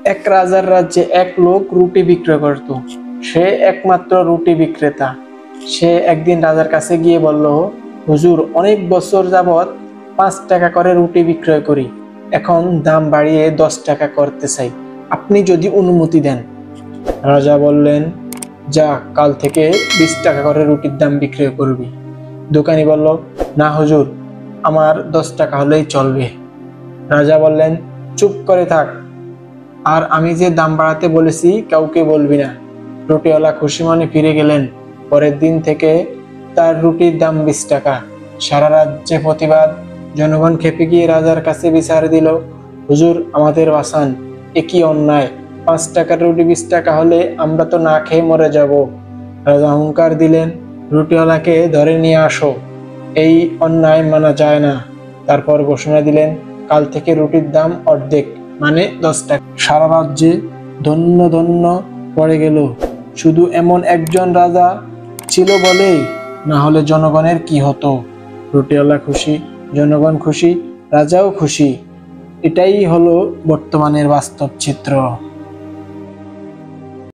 এক রাজার রাজ্যে এক লোক রুটি বিক্রয় করত। সে একমাত্র রুটি বিক্রেতা। সে একদিন রাজার কাছে গিয়ে বলল, হুজুর, অনেক বছর যাবৎ 5 টাকা করে রুটি বিক্রয় করি, এখন দাম বাড়িয়ে 10 টাকা করতে চাই, আপনি যদি অনুমতি দেন। রাজা বললেন, যা, কাল থেকে 20 টাকা করে রুটির দাম বিক্রয় করবি। দোকানি বলল, না হুজুর, আমার 10 টাকা হলেই চলবে। রাজা বললেন, চুপ করে থাক, আর আমি যে দাম বাড়াতে বলেছি কাউকে বলবি না। রুটিওয়ালা খুশি মনে ফিরে গেলেন। পরের দিন থেকে তার রুটির দাম 20 টাকা। সারা রাজ্যে প্রতিবাদ। জনগণ খেপে গিয়ে রাজার কাছে বিচার দিল, হুজুর, আমাদের বাঁচান, এ কি অন্যায়! 5 টাকার রুটি 20 টাকা হলে আমরা তো না খেয়ে মরে যাব। রাজা হুঙ্কার দিলেন, রুটিওয়ালাকে ধরে নিয়ে আসো, এই অন্যায় মানা যায় না। তারপর ঘোষণা দিলেন, কাল থেকে রুটির দাম অর্ধেক, মানে 10 টাকা। সারা রাজ্যে ধন্য ধন্য পড়ে গেল। শুধু এমন একজন রাজা ছিল বলেই, না হলে জনগণের কি হতো? রুটিওয়ালা খুশি, জনগণ খুশি, রাজাও খুশি। এটাই হলো বর্তমানের বাস্তব চিত্র।